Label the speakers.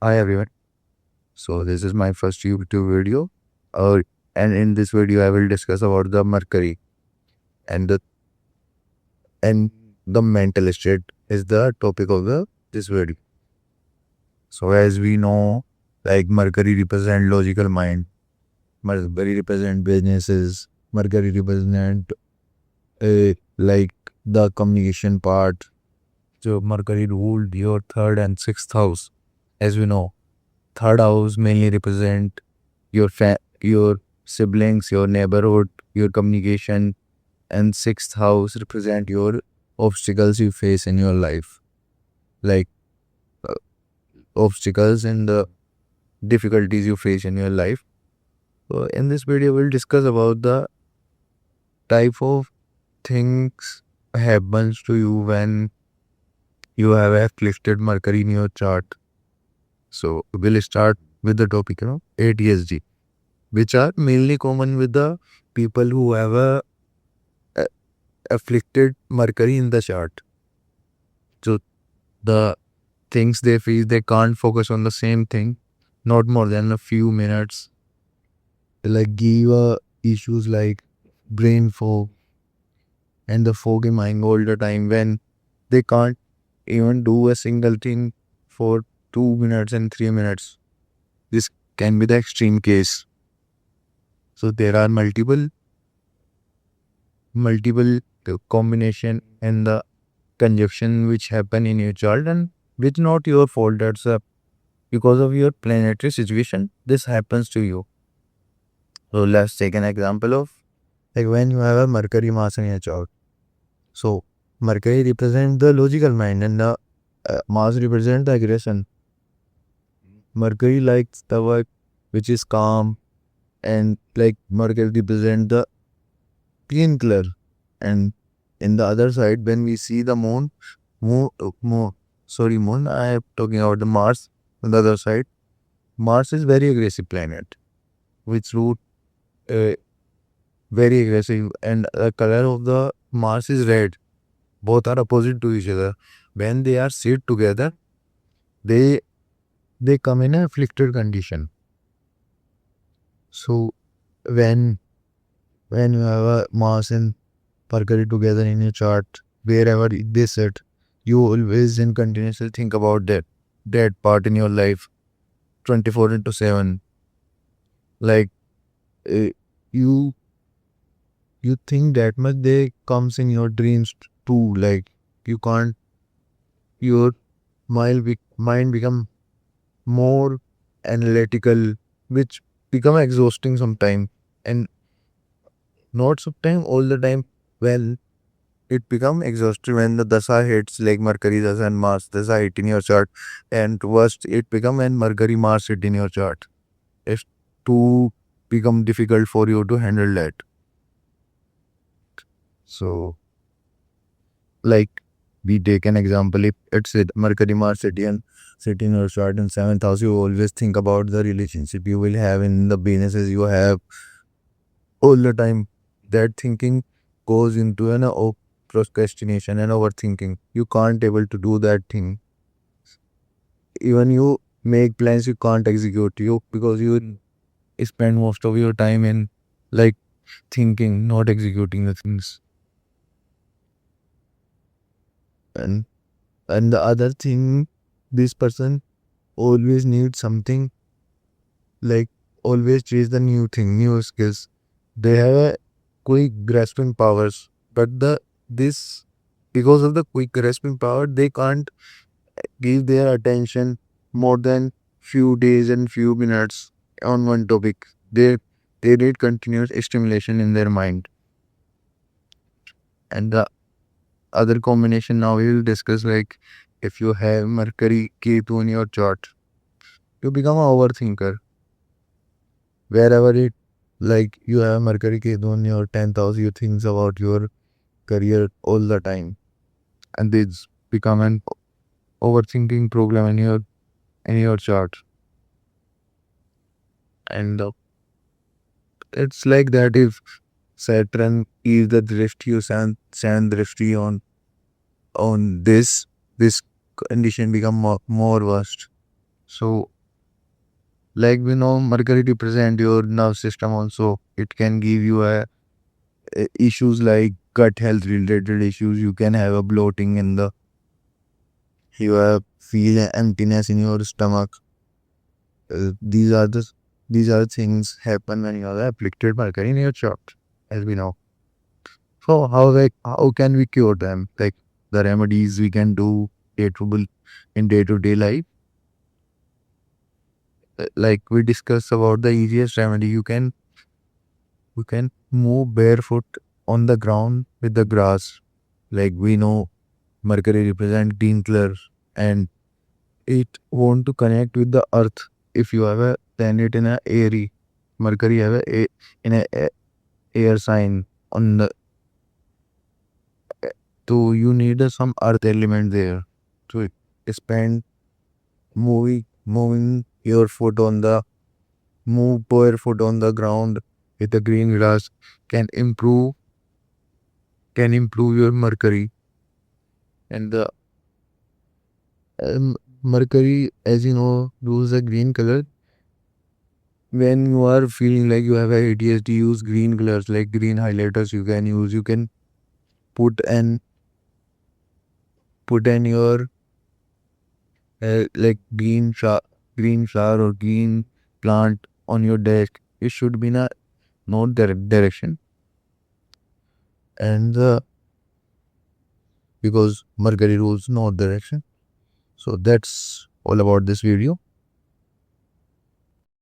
Speaker 1: Hi everyone. So this is my first YouTube video. Uh, and in this video I will discuss about the Mercury and the mental state is the topic of this video. So as we know, like Mercury represent logical mind, Mercury represent businesses, Mercury represent like the communication part. So Mercury ruled your third and sixth house. As we know, third house mainly represent your siblings, your neighborhood, your communication, and sixth house represent your obstacles you face in your life, like uh, obstacles and the difficulties you face in your life. So in this video, we'll discuss about the type of things happens to you when you have afflicted Mercury in your chart. So we'll start with the topic, ATSG, which are mainly common with the people who have a afflicted Mercury in the chart. So the things they feel they can't focus on the same thing, not more than a few minutes. Like give issues like brain fog and the foggy mind all the time when they can't even do a single thing for 2 minutes and 3 minutes. This can be the extreme case. So there are multiple combination and the conjunction which happen in your chart and which not your fault. That's because of your planetary situation. This happens to you. So let's take an example of like when you have a Mercury Mars in your chart. So Mercury represents the logical mind and the Mars represents the aggression. Mercury likes the work which is calm and like Mercury represents the clean color. And in the other side, when we see the moon, I am talking about the Mars on the other side. Mars is very aggressive planet, which root very aggressive, and the color of the Mars is red. Both are opposite to each other. When they are sit together, they they come in a afflicted condition. So when you have a Mars and Mercury together in your chart, wherever they sit, you always and continuously think about that part in your life, 24/7. Like uh, you you think that much they comes in your dreams too. Like you can't your mind become more analytical, which become exhausting sometime and not sometime all the time. Well, it become exhausting when the dasa hits like Mercury dasa and Mars dasa hit in your chart, and worst it become when Mercury Mars hit in your chart. It's too become difficult for you to handle that. So like we take an example, if it's it Mercury Mars city in your chart in seventh house, you always think about the relationship you will have in the businesses you have all the time. That thinking goes into an procrastination and overthinking. You can't able to do that thing. Even you make plans, you can't execute you because you spend most of your time in like thinking, not executing the things. And the other thing, this person always needs something, like always chase the new thing, new skills. They have a quick grasping powers, but this because of the quick grasping power, they can't give their attention more than few days and few minutes on one topic. They need continuous stimulation in their mind. And the other combination now we will discuss, like if you have Mercury Ketu in your chart, you become an overthinker. Wherever it like you have Mercury Ketu in your 10th house, you think about your career all the time. And this become an overthinking problem in your chart. And it's like that if Saturn is the drishti sand drishti on this condition become more worst. So Like we know, Mercury represent your nerve system also. It can give you issues like gut health related issues. You can have a bloating in the, you have feel emptiness in your stomach. Uh, these are the these are things happen when you have afflicted mercury in your chart, as we know. So how can we cure them? Like the remedies we can do day to day life. Like we discussed about the easiest remedy, you can move barefoot on the ground with the grass. Like we know mercury represent green color, and it want to connect with the earth. If you have a planet in a airy, mercury have in a air sign on the, so you need some earth element there to spend moving your foot on the, move barefoot on the ground with the green grass can improve your mercury. And the mercury, as you know, lose a green color. When you are feeling like you have a ADHD, use green colors like green highlighters. You can use. You can put an put in your like green flower or green plant on your desk. It should be in a north direction, and because mercury rules north direction. So that's all about this video.